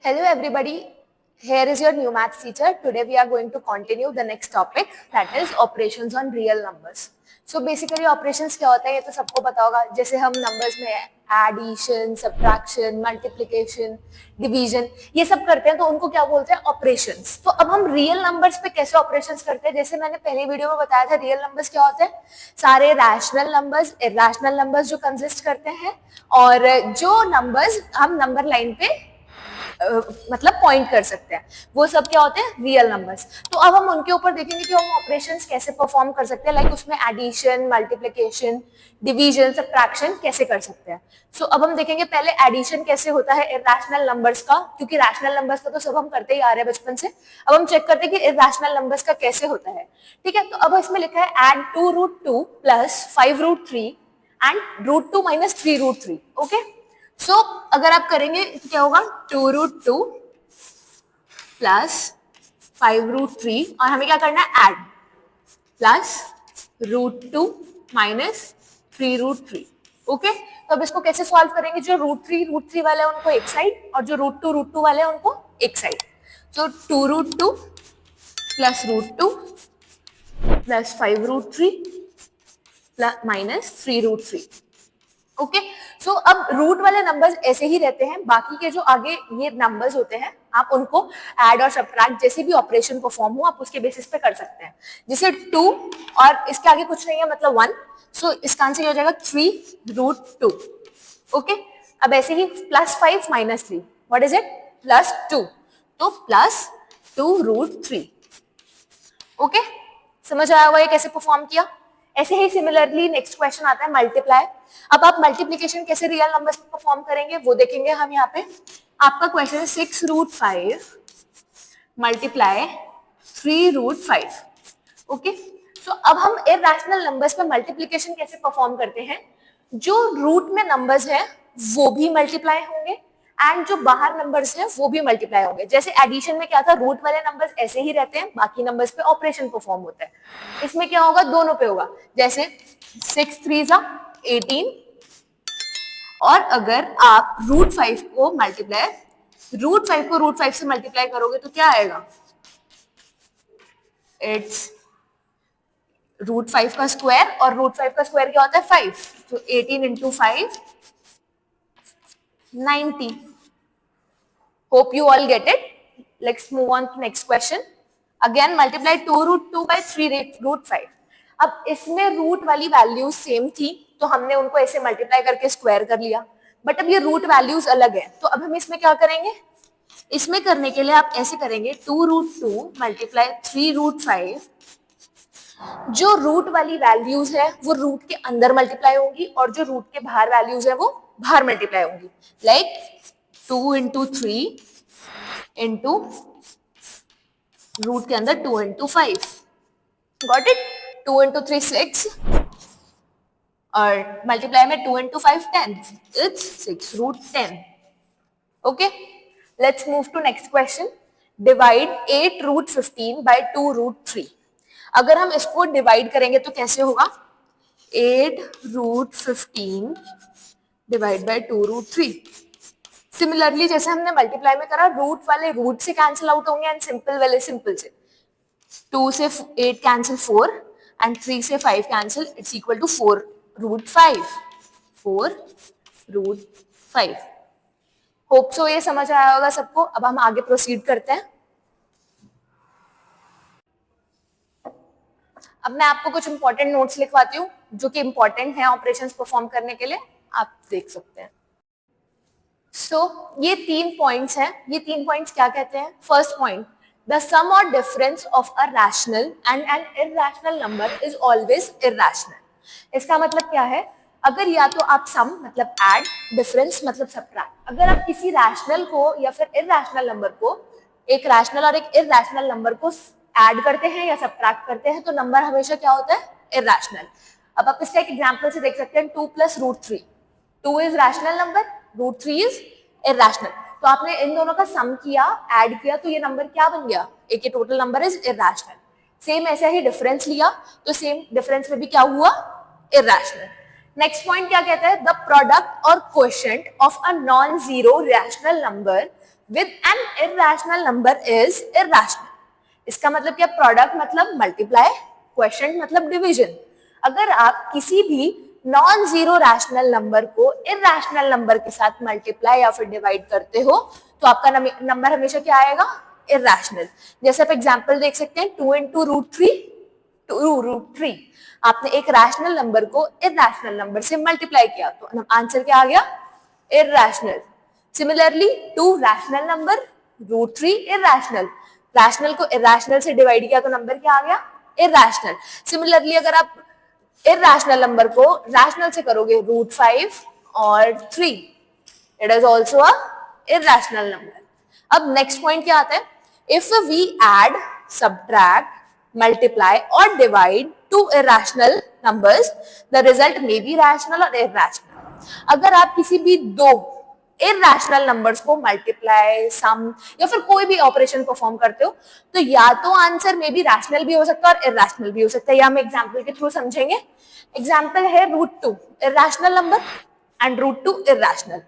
Hello everybody, here is your new maths teacher. Today we are going to continue the next topic, that is operations on real numbers. So basically operations क्या होता है ये तो सबको पता होगा. जैसे हम numbers में addition, subtraction, multiplication, division ये सब करते हैं तो उनको क्या बोलते हैं operations. तो अब हम real numbers पे कैसे operations करते हैं, जैसे मैंने पहली वीडियो में बताया था real numbers क्या होते हैं, सारे rational numbers, irrational numbers जो consist करते हैं और जो numbers हम number line पे मतलब पॉइंट कर सकते हैं, वो सब क्या होते हैं रियल नंबर्स. तो अब हम उनके ऊपर देखेंगे कि हम ऑपरेशंस कैसे परफॉर्म कर सकते हैं, लाइक उसमें एडिशन, मल्टीप्लिकेशन, डिवीजन, सबट्रैक्शन कैसे कर सकते हैं. सो अब हम देखेंगे पहले एडिशन कैसे होता है इरैशनल नंबर्स का, क्योंकि रैशनल नंबर्स का तो सब हम करते ही आ रहे हैं बचपन से. अब हम चेक करते हैं कि इरैशनल नंबर्स का कैसे होता है. ठीक है, तो अब इसमें लिखा है add 2√2 plus 5√3 and √2 minus 3√3. Okay, so अगर आप करेंगे तो क्या होगा 2√2 प्लस 5√3 और हमें क्या करना है ऐड प्लस √2 माइनस 3√3. ओके, तो अब इसको कैसे सॉल्व करेंगे, जो √3 वाले हैं उनको एक साइड और जो √2 वाले हैं उनको एक साइड. तो 2√2 plus √2 plus 5√3 plus minus 3√3. Okay, so अब रूट वाले नंबर्स ऐसे ही रहते हैं, बाकी के जो आगे ये नंबर्स होते हैं आप उनको ऐड और सब्ट्रैक्ट जैसे भी ऑपरेशन परफॉर्म हो आप उसके बेसिस पे कर सकते हैं. जैसे 2 और इसके आगे कुछ नहीं है मतलब 1, सो इसका आंसर हो जाएगा 3√2. ओके, अब ऐसे ही plus 5 minus 3, what is it, plus 2, तो प्लस 2√3. ओके, समझ आया होगा ये कैसे परफॉर्म किया. ऐसे ही सिमिलरली नेक्स्ट क्वेश्चन आता है मल्टीप्लाई. अब आप मल्टीप्लिकेशन कैसे रियल नंबर्स पे परफॉर्म करेंगे वो देखेंगे हम यहाँ पे. आपका क्वेश्चन है 6√5 मल्टीप्लाई 3√5. ओके, सो अब हम इरैशनल नंबर्स पे मल्टीप्लिकेशन कैसे परफॉर्म करते हैं, जो रूट में नंबर्स हैं वो भी मल्टीप्लाई होंगे एंड जो बाहर नंबर्स हैं वो भी मल्टीप्लाई होंगे. जैसे एडिशन में क्या था, रूट वाले नंबर्स ऐसे ही रहते हैं, बाकी नंबर्स पे ऑपरेशन परफॉर्म होता है. इसमें क्या होगा, दोनों पे होगा. जैसे 6 3 18 और अगर आप √5 को मल्टीप्लाई √5 से मल्टीप्लाई करोगे तो क्या आएगा, इट्स √5 का स्क्वायर और √5 का स्क्वायर क्या होता है 5. तो 18 into 5 90. Hope you all get it. Let's move on to next question. Again multiply 2√2 by 3√5. अब इसमें रूट वाली वैल्यूज सेम थी तो हमने उनको ऐसे मल्टीप्लाई करके स्क्वायर कर लिया, बट अब ये रूट वैल्यूज अलग है. तो अब हम इसमें क्या करेंगे, इसमें करने के लिए आप ऐसे करेंगे 2√2 मल्टीप्लाई 3√5. जो रूट वाली वैल्यूज है वो रूट के अंदर मल्टीप्लाई होंगी और जो रूट के बाहर वैल्यूज है वो बाहर मल्टीप्लाई होंगी. लाइक 2 इंटू 3 इंटू रूट के अंदर 2 इंटू 5. Got it. 2 इंटू 3 6 और मल्टीप्लाई में 2 into 5 10. It's 6√10. Okay, let's move to next question. Divide 8√15 by 2√3. अगर हम इसको डिवाइड करेंगे तो कैसे होगा, 8√15 डिवाइड बाय 2√3. सिमिलरली जैसे हमने मल्टीप्लाई में करा, रूट वाले रूट से कैंसिल आउट होंगे एंड सिंपल वाले सिंपल से. 2 से 8 कैंसिल 4 एंड 3 से 5 cancel, it's equal to 4√5. 4√5. Hope so ये समझ आया होगा सबको. अब हम आगे प्रोसीड करते हैं. अब मैं आपको कुछ इंपॉर्टेंट नोट्स लिखवाती हूँ जो कि इंपॉर्टेंट है ऑपरेशंस परफॉर्म करने के लिए, आप देख सकते हैं. सो ये 3 पॉइंट्स हैं. ये 3 पॉइंट्स क्या कहते हैं. फर्स्ट पॉइंट, द सम और difference of a rational and an irrational number is always irrational. इसका मतलब क्या है, अगर या तो आप सम मतलब ऐड, डिफरेंस मतलब सब्ट्रैक्ट, अगर आप किसी रैशनल को या फिर इरैशनल नंबर को, एक रैशनल और एक इरैशनल नंबर को ऐड करते हैं या सब्ट्रैक्ट करते हैं तो नंबर हमेशा क्या होता है, इरैशनल. अब आप इसका एक एग्जांपल से देख सकते हैं, 2 plus √3. 2 is rational number, √3 is irrational. तो आपने इन दोनों का सम किया, ऐड किया, तो ये नंबर क्या बन गया, एक ये total number is irrational. Same ऐसे ही डिफरेंस लिया तो सेम डिफरेंस में भी क्या हुआ, इरैशनल. नेक्स्ट पॉइंट क्या कहता है, द प्रोडक्ट और quotient of a non zero rational number with an irrational number is irrational. इसका मतलब क्या, प्रोडक्ट मतलब मल्टीप्लाई, क्वोशिएंट मतलब डिवीजन। अगर आप किसी भी नॉन जीरो रैशनल नंबर को इरैशनल नंबर के साथ मल्टीप्लाई या फिर डिवाइड करते हो तो आपका नंबर हमेशा क्या आएगा, इरैशनल। जैसे आप एग्जांपल देख सकते हैं, 2 into √3 2√3। आपने एक रैशनल नंबर को इरैशनल नंबर से मल्टीप्लाई किया तो आंसर क्या आ गया, irrational. Similarly 2 rational number, √3 irrational. Rational को इरैशनल से डिवाइड किया तो नंबर क्या आ गया, इरैशनल। सिमिलरली अगर आप इरैशनल नंबर को रैशनल से करोगे, √5 और 3, it is also a irrational number. अब नेक्स्ट पॉइंट क्या आता है, if we add, subtract, multiply और divide two irrational numbers the result may be rational और इरैशनल। अगर आप किसी भी दो इरैशनल नंबर्स को मल्टीप्लाई, सम या फिर कोई भी ऑपरेशन परफॉर्म करते हो तो या तो आंसर में भी रैशनल भी हो सकता है और इरैशनल भी हो सकता है। या हम एग्जांपल के थ्रू समझेंगे। एग्जांपल है √2 इरैशनल नंबर एंड √2 इरैशनल।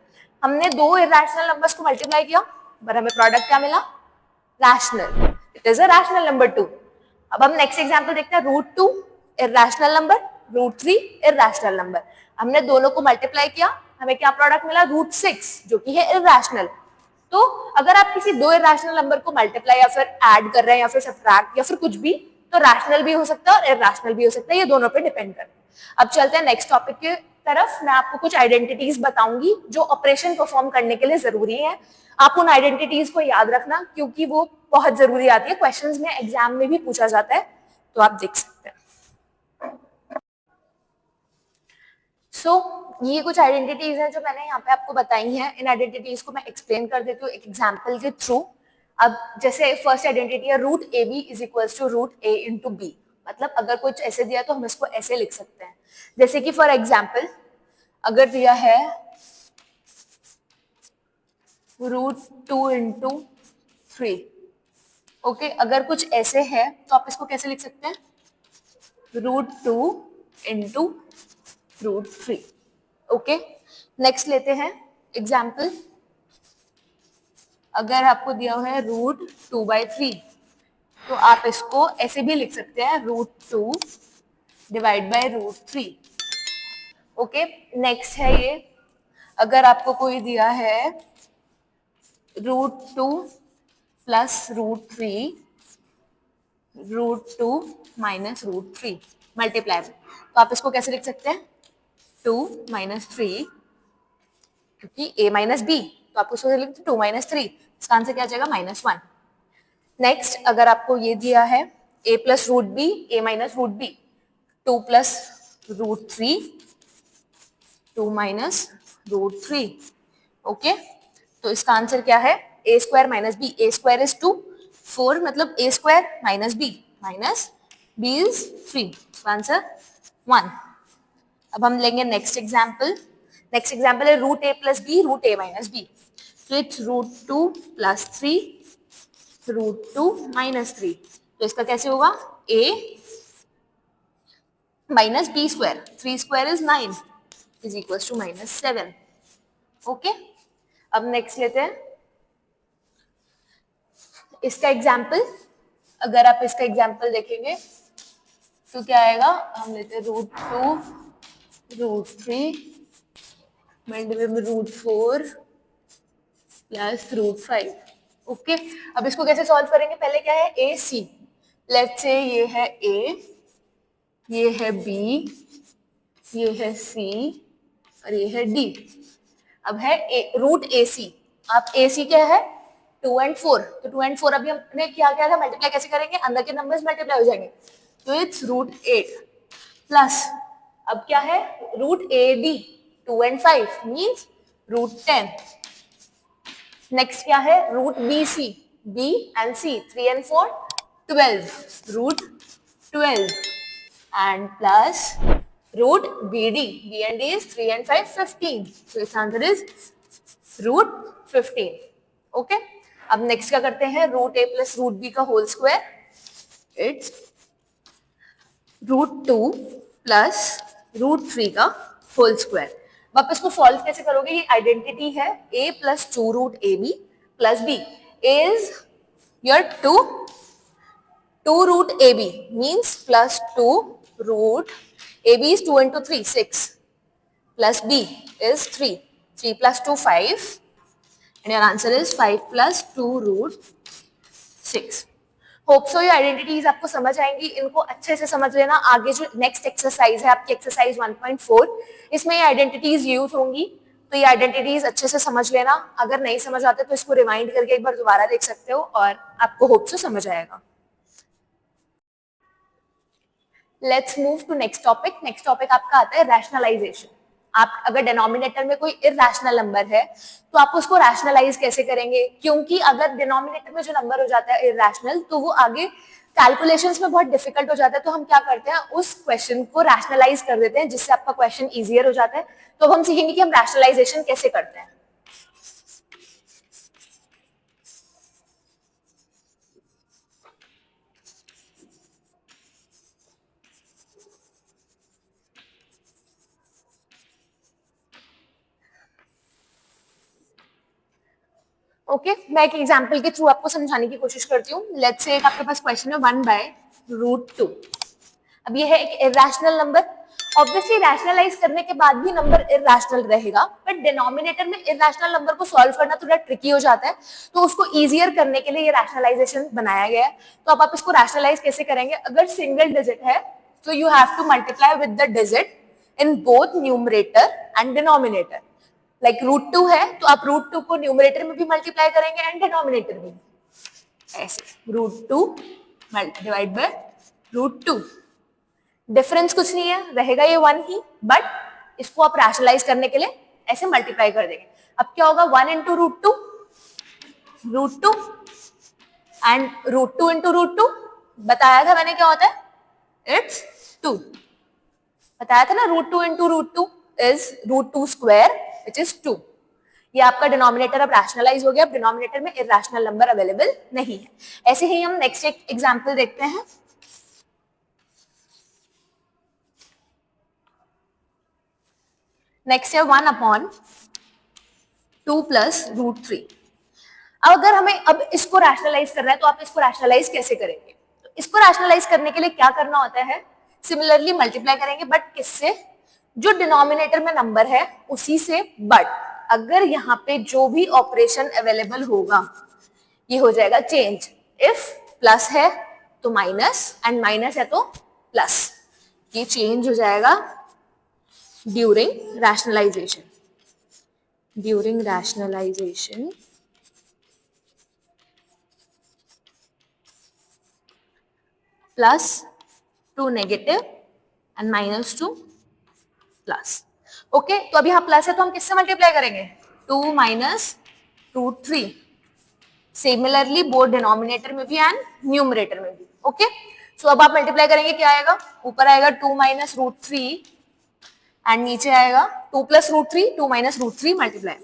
हमने दो इरैशनल नंबर्स को मल्टीप्लाई किया पर हमें प्रोडक्ट क्या मिला, rational. It is a rational number 2। अब हम नेक्स्ट एग्जांपल देखते हैं, √2 इरैशनल नंबर, √3 इरैशनल नंबर। हमने दोनों को मल्टीप्लाई किया, हमें क्या प्रोडक्ट मिला, √6 जो कि है इरैशनल। तो अगर आप किसी दो इरैशनल नंबर को मल्टीप्लाई या फिर ऐड कर रहे हैं या फिर सब्ट्रैक्ट या फिर कुछ भी, तो रैशनल भी हो सकता है और इरैशनल भी हो सकता है, ये दोनों पे डिपेंड करता है। अब चलते हैं नेक्स्ट टॉपिक के तरफ। मैं आपको कुछ आइडेंटिटीज बताऊंगी जो ऑपरेशन परफॉर्म करने के लिए जरूरी है। आप उन आइडेंटिटीज को याद रखना क्योंकि वो बहुत जरूरी आती है, क्वेश्चंस में एग्जाम में भी पूछा जाता है, तो आप देख सकते हैं। ये कुछ आइडेंटिटीज हैं जो मैंने यहाँ पे आपको बताई हैं। इन आइडेंटिटीज को मैं एक्सप्लेन कर देती हूँ एक एग्जाम्पल के थ्रू। अब जैसे फर्स्ट आइडेंटिटी है, √AB is equals to √A into B। मतलब अगर कुछ ऐसे दिया तो हम इसको ऐसे लिख सकते हैं, जैसे कि फॉर एग्जाम्पल अगर दिया है √2 इंटू 3, ओके, अगर कुछ ऐसे है तो आप इसको कैसे लिख सकते हैं, √2 इंटू √3। ओके, नेक्स्ट लेते हैं एग्जाम्पल। अगर आपको दिया हुआ है √2/3 तो आप इसको ऐसे भी लिख सकते हैं, √2 डिवाइड बाय √3। ओके, नेक्स्ट है ये, अगर आपको कोई दिया है √2 प्लस √3 √2 माइनस √3 मल्टीप्लाई में, तो आप इसको कैसे लिख सकते हैं, 2 माइनस 3, क्योंकि a माइनस बी तो आपको उसको लिखते 2 माइनस 3, इसका आंसर क्या आ जाएगा, -1। नेक्स्ट अगर आपको ये दिया है a plus √b, a minus √b, 2 plus √3 2 minus √3। Okay, तो इसका आंसर क्या है, a square minus B, a square is 2, 4 मतलब a square minus b is 3, answer 1। अब हम लेंगे नेक्स्ट एग्जाम्पल। नेक्स्ट एग्जाम्पल है √a plus B, √a minus B, तो इट्स √2 प्लस 3 √2 माइनस 3। तो इसका कैसे होगा, a minus B square, 3 square is 9 is equal to -7। Okay, अब नेक्स्ट लेते हैं इसका एग्जाम्पल। अगर आप इसका एग्जाम्पल देखेंगे तो क्या आएगा, हम लेते हैं √2 √3 मल्टीप्लाई में √4 प्लस √5। ओके, अब इसको कैसे सॉल्व करेंगे, पहले क्या है, ए सी, लेट्स से ये है ए, ये है बी, ये है सी और ये है डी। अब है √AC, आप AC क्या है, 2 and 4, तो 2 and 4 अभी हमने क्या किया था, मल्टीप्लाई कैसे करेंगे, अंदर के नंबर्स मल्टीप्लाई हो जाएंगे, तो इट्स √8 प्लस, अब क्या है, √AD 2 and 5 मीन्स √10। नेक्स्ट क्या है, √BC, B and C 3 and 4 12, √12 and plus √BD, B and D is 3 and 5 15, so its answer is √15। Okay, अब नेक्स्ट क्या करते हैं, √A प्लस √B का होल स्क्वायर, इट्स √2 प्लस √3 का होल स्क्वायर। अब इसको सॉल्व कैसे करोगे, ये आइडेंटिटी है a plus 2 √AB plus b is your 2 root ab means plus 2 root ab is 2 into 3 6 plus b is 3 plus 2 5 and your answer is 5 plus 2 root 6. Hope so ये identities आपको समझ आएंगी, इनको अच्छे से समझ लेना. आगे जो नेक्स्ट एक्सरसाइज है आपकी एक्सरसाइज 1.4 इसमें ये आइडेंटिटीज यूज होंगी, तो ये आइडेंटिटीज अच्छे से समझ लेना. अगर नहीं समझ आते तो इसको रिवाइंड करके एक बार दोबारा देख सकते हो और आपको होप सो समझ आएगा. Let's move to next topic. Next topic आपका आता है रैशनलाइजेशन. आप अगर डिनोमिनेटर में कोई इरैशनल नंबर है तो आप उसको रैशनलाइज कैसे करेंगे, क्योंकि अगर डिनोमिनेटर में जो नंबर हो जाता है इरैशनल तो वो आगे कैलकुलेशंस में बहुत डिफिकल्ट हो जाता है. तो हम क्या करते हैं, उस क्वेश्चन को रैशनलाइज कर देते हैं जिससे आपका क्वेश्चन इजियर हो जाता है. तो अब हम सीखेंगे कि हम रैशनलाइजेशन कैसे करते हैं. ओके मैं एक एग्जांपल के थ्रू आपको समझाने की कोशिश करती हूँ. लेट्स से एक आपके पास क्वेश्चन है 1/√2. अब ये है एक इरैशनल नंबर. ऑब्वियसली रैशनलाइज करने के बाद भी नंबर इरैशनल रहेगा, बट डिनोमिनेटर में इरैशनल नंबर को सॉल्व करना थोड़ा ट्रिकी हो जाता है, तो उसको इजियर करने के लिए ये रैशनलाइजेशन बनाया गया है. तो अब आप इसको रैशनलाइज कैसे करेंगे, अगर सिंगल डिजिट है तो you have to multiply with the digit in both numerator and denominator. Like √2 है तो आप √2 को न्यूमरेटर में भी मल्टीप्लाई करेंगे एंड डिनोमिनेटर में ऐसे √2 डिवाइड बाय √2. डिफरेंस कुछ नहीं है, रहेगा ये 1 ही, बट इसको आप रैशनलाइज करने के लिए ऐसे मल्टीप्लाई कर देंगे. अब क्या होगा, 1 into √2 एंड √2 into √2 बताया था मैंने क्या होता है, इट्स 2. बताया था ना, √2 into √2 is √2 square which is 2. ये आपका डिनोमिनेटर अब रैशनलाइज हो गया. अब डिनोमिनेटर में इरैशनल नंबर अवेलेबल नहीं है. ऐसे ही हम नेक्स्ट एक एग्जांपल देखते हैं. नेक्स्ट है 1/2 plus √3. अब अगर हमें अब इसको रैशनलाइज करना है तो आप इसको रैशनलाइज कैसे करेंगे, तो इसको रैशनलाइज करने के लिए क्या करना होता है, सिमिलरली मल्टीप्लाई करेंगे, बट किससे, जो डिनोमिनेटर में नंबर है उसी से. बट अगर यहाँ पे जो भी ऑपरेशन अवेलेबल होगा ये हो जाएगा चेंज. इफ प्लस है तो माइनस एंड माइनस है तो प्लस. ये चेंज हो जाएगा during rationalisation. During rationalisation plus to negative and minus to plus. Okay तो अभी यहाँ प्लस है तो हम किससे मल्टीप्लाई करेंगे, 2 minus √3. सिमिलरली बोथ डिनोमिनेटर में भी एंड न्यूमरेटर में भी. ओके सो अब आप मल्टीप्लाई करेंगे, क्या आएगा, ऊपर आएगा 2 minus √3 एंड नीचे आएगा 2 plus √3, 2 minus √3 मल्टीप्लाई.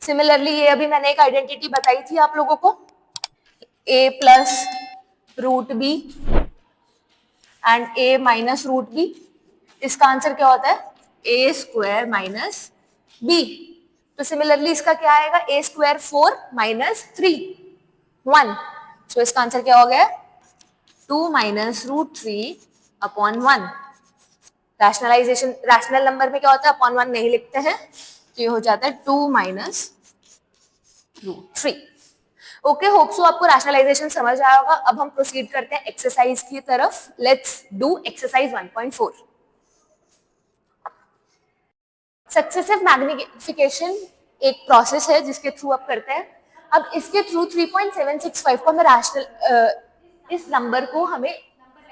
सिमिलरली ये अभी मैंने एक आइडेंटिटी बताई थी आप लोगों को, a plus √b and a minus √b. इसका आंसर क्या होता है, a स्क्वायर माइनस b. तो सिमिलरली इसका क्या आएगा, a स्क्वायर 4 माइनस 3 1. सो इसका आंसर क्या हो गया, 2 minus √3 upon 1. Rationalisation, rational number में क्या होता है, अपॉन 1 नहीं लिखते हैं, तो ये हो जाता है 2 minus √3. ओके होप सो आपको रैशनलाइजेशन समझ आया होगा. अब हम प्रोसीड करते हैं एक्सरसाइज की तरफ. Let's do exercise 1.4. Successive magnification एक प्रोसेस है जिसके थ्रू आप करते हैं. अब इसके थ्रू 3.765 को हमें रैशनल, इस नंबर को हमें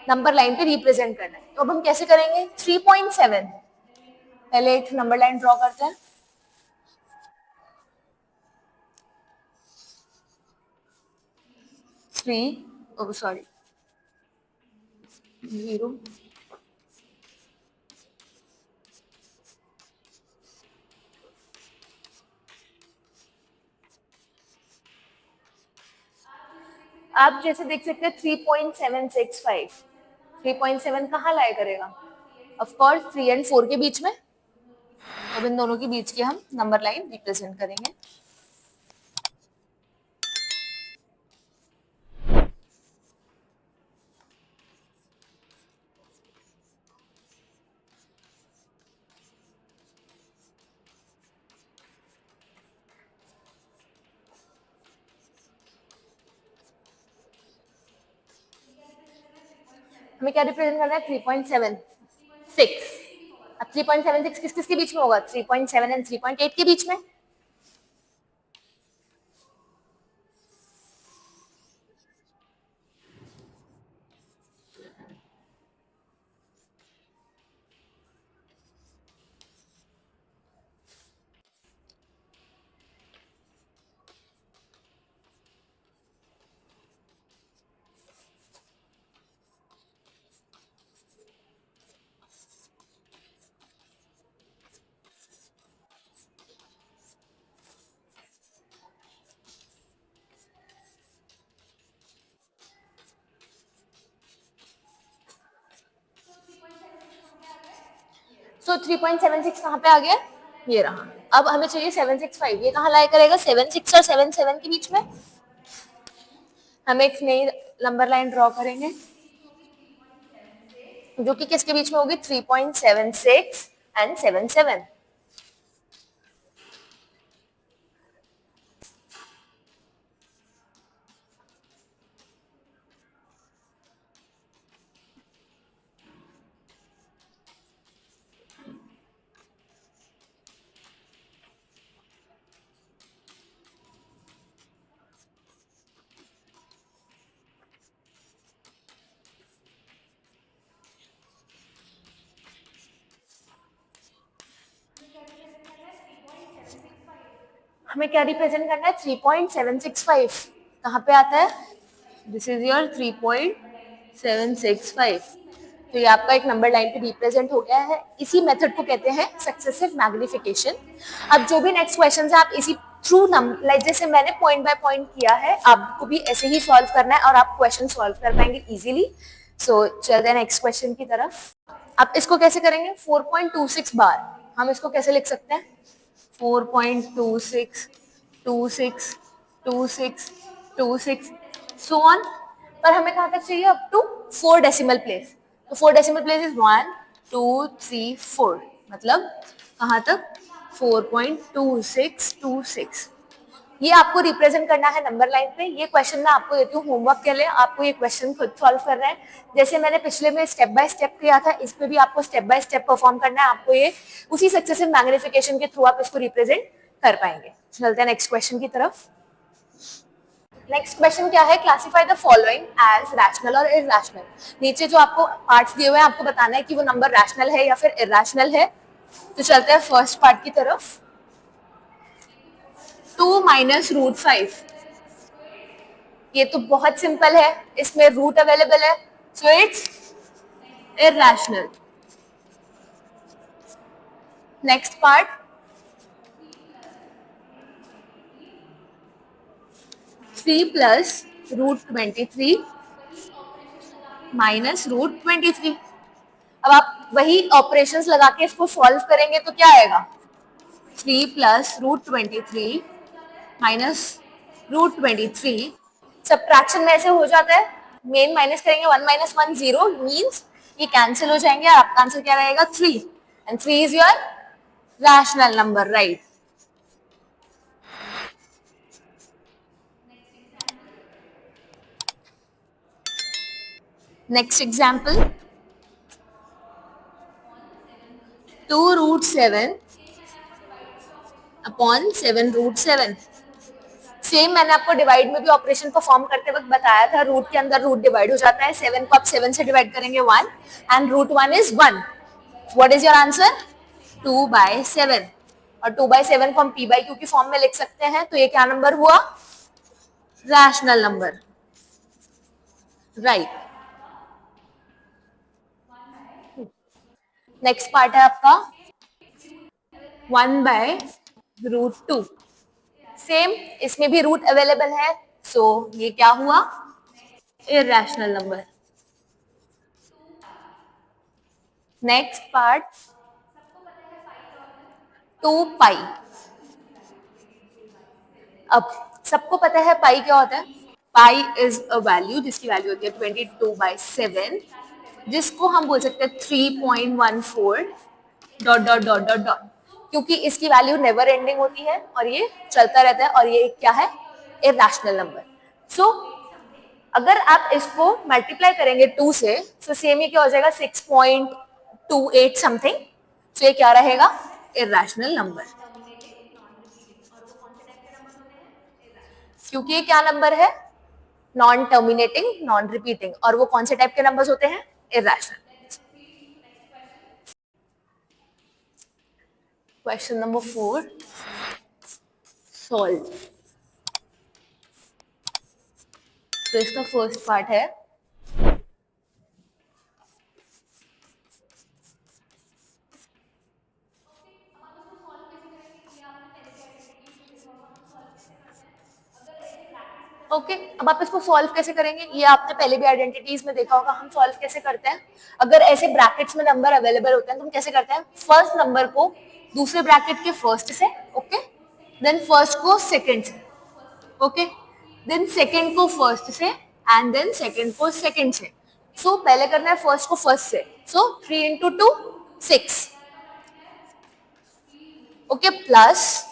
नंबर लाइन पे रिप्रेजेंट करना है. तो अब हम कैसे करेंगे, 3.7 पहले एक नंबर लाइन ड्रॉ करते हैं. 0. आप जैसे देख सकते हैं 3.765, 3.7 कहाँ लाया करेगा, ऑफ कोर्स 3 and 4 के बीच में. अब इन दोनों के बीच की हम नंबर लाइन रिप्रेजेंट करेंगे। हमें क्या रिप्रेजेंट करना है? 3.76। अब 3.76 किस किस के बीच में होगा? 3.7 एंड 3.8 के बीच में। सो 3.76 कहाँ पे आ गया? ये रहा। अब हमें चाहिए 765। ये कहाँ लाई करेगा? 76 और 77 के बीच में। हम एक नई नंबर लाइन ड्रॉ करेंगे जो कि किसके बीच में होगी? 3.76 एंड 77। हमें क्या रिप्रेजेंट करना है? 3.765। कहाँ पे आता है? This is your 3.765। तो ये आपका एक नंबर लाइन पे रिप्रेजेंट हो गया है। इसी मेथड को कहते हैं सक्सेसिव मैग्निफिकेशन। अब जो भी नेक्स्ट क्वेश्चन है आप इसी थ्रू नंबर लाइक जैसे मैंने पॉइंट बाय पॉइंट किया है, आपको भी ऐसे ही सॉल्व करना है और आप क्वेश्चन सॉल्व कर पाएंगे इजीली। सो चलते हैं नेक्स्ट क्वेश्चन की तरफ। आप इसको कैसे करेंगे? 4.26 बार। हम इसको कैसे लिख सकते हैं? 4.26 26 26 26 सो ऑन। पर हमें कहाँ तक चाहिए? Up to 4 decimal place. तो 4 डेसिमल प्लेस इज 1 2 3 4, मतलब कहाँ तक? 4.2626। ये आपको रिप्रेजेंट करना है नंबर लाइन पे। ये क्वेश्चन मैं आपको देती हूँ होमवर्क के लिए, आपको ये क्वेश्चन खुद सॉल्व करना है। जैसे मैंने पिछले में स्टेप बाय स्टेप किया था, इस पे भी आपको स्टेप बाय स्टेप परफॉर्म करना है। आपको ये उसी सक्सेसिव मैग्निफिकेशन के थ्रू आप इसको रिप्रेजेंट कर पाएंगे। चलते हैं नेक्स्ट क्वेश्चन की तरफ। नेक्स्ट क्वेश्चन क्या है? Classify the following as rational और इरैशनल। नीचे जो आपको पार्ट्स दिए हुए हैं आपको बताना है कि वो नंबर रैशनल है या फिर इरैशनल है। तो चलते हैं फर्स्ट पार्ट की तरफ। 2 माइनस रूट 5। ये तो बहुत सिंपल है, इसमें रूट अवेलेबल है, so it's irrational. Next part, 3 plus root 23 minus root 23। अब आप वही ऑपरेशंस लगा के इसको सॉल्व करेंगे तो क्या आएगा? 3 plus root 23 minus root 23। Subtraction में ऐसे हो जाता है, मेन माइनस करेंगे 1 माइनस 1 0 मीन्स ये कैंसिल हो जाएंगे। आपका आंसर क्या रहेगा? 3 and 3 is your rational number, right. Next example, 2 root 7 upon 7 root 7। Same मैंने आपको डिवाइड में भी ऑपरेशन परफॉर्म करते वक्त बताया था, रूट के अंदर रूट डिवाइड हो जाता है। 7 को आप 7 से डिवाइड करेंगे 1 and root 1 is 1। What is your answer? 2/7। और 2/7 को हम p बाई क्यू की फॉर्म में लिख सकते हैं। तो ये क्या नंबर हुआ? Rational number, right. Next part है आपका 1/√2। सेम, इसमें भी रूट अवेलेबल है, सो ये क्या हुआ? Irrational number. नेक्स्ट पार्ट, 2 पाई। अब सबको पता है पाई क्या होता है। पाई इज अ वैल्यू जिसकी वैल्यू होती है 22/7, जिसको हम बोल सकते हैं 3.14 dot dot dot dot dot, क्योंकि इसकी वैल्यू नेवर एंडिंग होती है और ये चलता रहता है और ये क्या है, इरैशनल नंबर। सो अगर आप इसको मल्टीप्लाई करेंगे 2 से, तो सेम ही क्या हो जाएगा 6.28 समथिंग। तो ये क्या रहेगा, इरैशनल नंबर, क्योंकि ये क्या नंबर है, नॉन टर्मिनेटिंग नॉन रिपीटिंग, और वो कौन से टाइप के नंबर्स होते हैं, इरैशनल। Question number 4, solve. तो इसका फर्स्ट पार्ट है ओके। अब आप इसको सॉल्व कैसे करेंगे, ये आपने पहले भी आइडेंटिटीज में देखा होगा। हम सॉल्व कैसे करते हैं, अगर ऐसे ब्रैकेट्स में नंबर अवेलेबल होते हैं तो हम कैसे करते हैं, फर्स्ट नंबर को दूसरे ब्रैकेट के फर्स्ट से, ओके, देन फर्स्ट को सेकंड से, ओके, देन सेकंड को फर्स्ट से, एंड देन सेकंड को सेकंड से। सो पहले करना है फर्स्ट को फर्स्ट से, so 3 into 2 6, okay, plus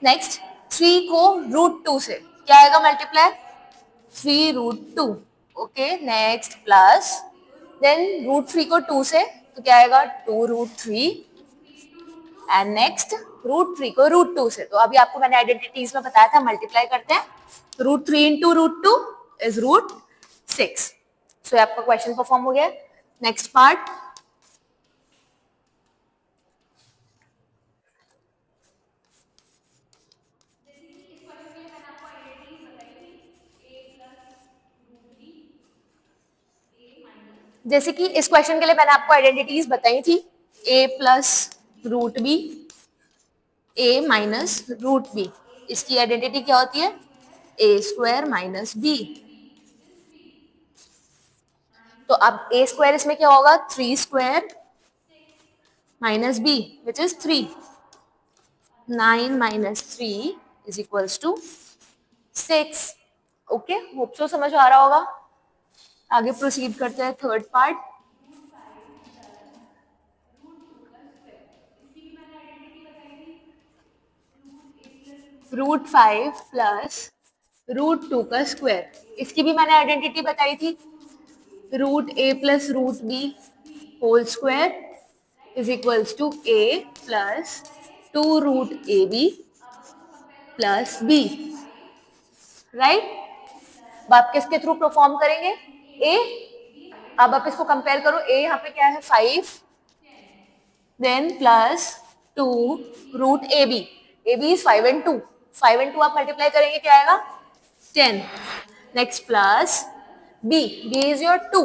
next 3 को √2 से, क्या आएगा multiply, 3√2, okay, next plus then √3 को 2 से, तो क्या आएगा 2√3, एंड नेक्स्ट √3 को √2 से। तो अभी आपको मैंने आइडेंटिटीज में बताया था मल्टीप्लाई करते हैं, √3 into √2 इज √6। सो आपका क्वेश्चन परफॉर्म हो गया। नेक्स्ट पार्ट, जैसे कि इस क्वेश्चन के लिए मैंने आपको आइडेंटिटीज बताई थी, a plus root B, a minus root B, इसकी आइडेंटिटी क्या होती है, a² माइनस बी। तो अब a² इसमें क्या होगा, 3² minus b which is 3, 9 minus 3 is equals to 6। Okay, hope so समझ आ रहा होगा। आगे प्रोसीड करते हैं थर्ड पार्ट, √5 प्लस √2 का स्क्वायर, इसकी भी मैंने आइडेंटिटी बताई थी, √a plus √b whole square is equals to a plus 2√ab plus b, right. अब आप किसके थ्रू परफॉर्म करेंगे, a। अब आप इसको कंपेयर करो, a यहाँ पे क्या है 5, then plus 2√ab, ab is 5 and 2, 5 and 2 आप मल्टीप्लाई करेंगे क्या आएगा 10, next plus b, b is your 2,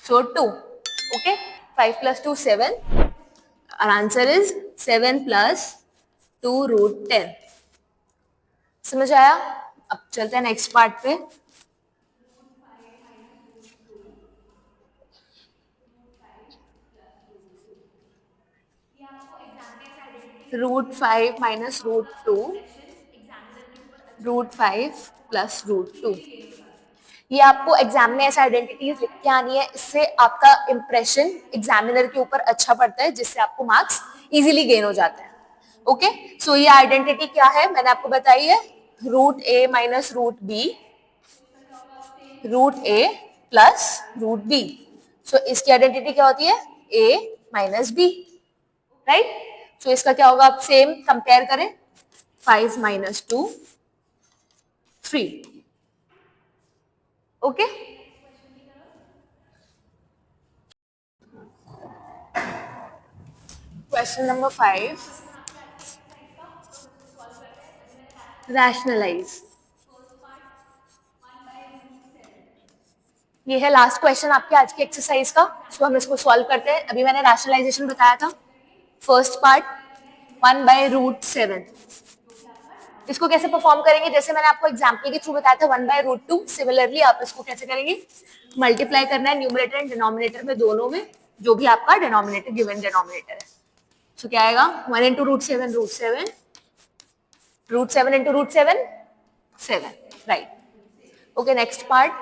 so 2, okay, 5 plus 2 7, our answer is 7 plus 2√10। समझ आया। अब चलते हैं नेक्स्ट पार्ट पे, √5 माइनस √2, √5 प्लस √2, ये आपको एग्जाम में ऐसा आइडेंटिटीज लिख के आनी है, इससे आपका इंप्रेशन एग्जामिनर के ऊपर अच्छा पड़ता है, जिससे आपको मार्क्स इजीली गेन हो जाते हैं। ओके, सो ये आइडेंटिटी क्या है मैंने आपको बताई है, √a minus √b, √a plus √b। So इसकी आइडेंटिटी क्या होती है, a minus b, right. So इसका क्या होगा, आप सेम कंपेयर करें, 5 minus 2 3, okay. Question number 5, rationalise. ये है लास्ट क्वेश्चन आपके आज की एक्सरसाइज का, सो हम इसको सॉल्व करते हैं। अभी मैंने रैशनलाइजेशन बताया था, फर्स्ट पार्ट 1/√7, इसको कैसे परफॉर्म करेंगे, जैसे मैंने आपको एग्जांपल के थ्रू बताया था 1/√2, सिमिलरली आप इसको कैसे करेंगे, मल्टीप्लाई करना है न्यूमरेटर एंड डिनोमिनेटर में, दोनों में, जो भी आपका डिनोमिनेटर गिवन डिनोमिनेटर है। सो क्या आएगा 1 into root seven, root seven, root seven into root seven, 7, right. Okay, next part.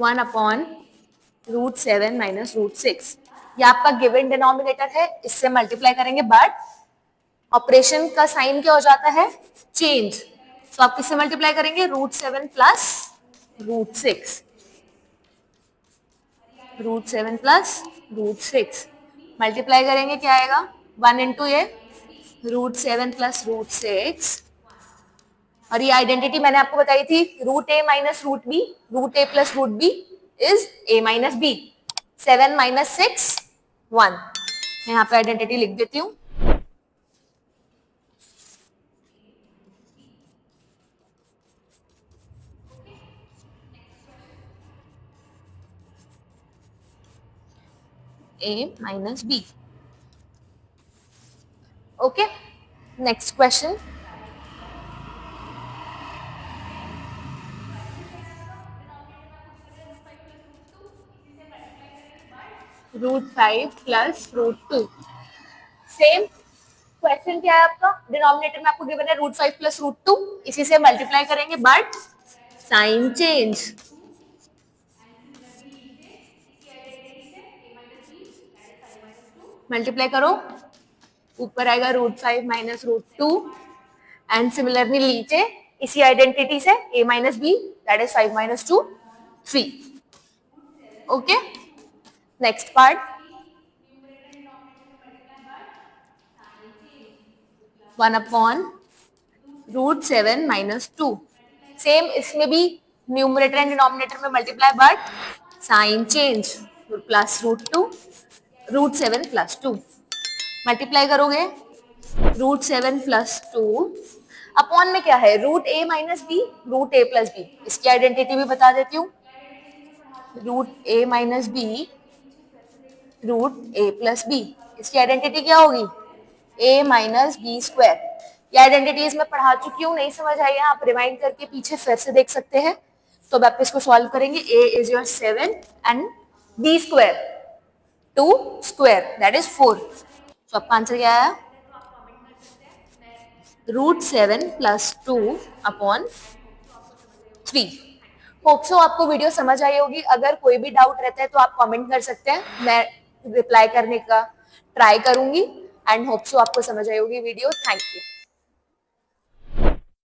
1 upon root seven minus root six. ये आपका गिवन डिनोमिनेटर है, इससे मल्टीप्लाई करेंगे, बट ऑपरेशन का साइन क्या हो जाता है, चेंज. सो आप किससे मल्टीप्लाई करेंगे, root seven plus root six, root seven plus root six multiply करेंगे, क्या आएगा 1 इंटू ये root seven plus root six. और ये आइडेंटिटी मैंने आपको बताई थी, root A minus root B, root A plus root B is A minus B. 7 minus 6 1. मैं यहाँ पे आइडेंटिटी लिख देती हूँ. A minus B. Okay, next question. Root 5 plus root 2. Same question क्या है आपका, डिनोमिनेटर में आपको गिवन है रूट 5 प्लस रूट 2, इसी से मल्टीप्लाई करेंगे बट साइन चेंज. मल्टीप्लाई करो, ऊपर आएगा root 5 minus root 2 and similarly नीचे इसी आइडेंटिटी से a minus B that is 5 minus 2 3. Okay, next part. 1 upon root seven minus 2. Same इसमें भी न्यूमरेटर एंड डिनोमिनेटर में multiply but sign change, plus root 2, root seven plus 2. Multiply करोगे root seven plus 2 upon में क्या है, root A minus B, root A plus B. इसकी identity भी बता देती हूँ, root A minus B, root A plus B. इसकी आइडेंटिटी क्या होगी, ए माइनस बी स्क्वायर. ये आइडेंटिटीज में पढ़ा चुकी हूँ, नहीं समझ आई है आप रिवाइंड करके पीछे फिर से देख सकते हैं. तो अब आप इसको सॉल्व करेंगे, A is your 7 and B square 2 square that is 4. तो आपका आंसर क्या आया, root 7 plus 2 upon 3. Hope so आपको वीडियो समझ आई होगी. अगर कोई भी डाउट रहता है तो आप कमेंट कर सकते हैं, मैं रिप्लाई करने का ट्राई करूंगी. एंड होप सो आपको समझ आई होगी वीडियो. Thank you.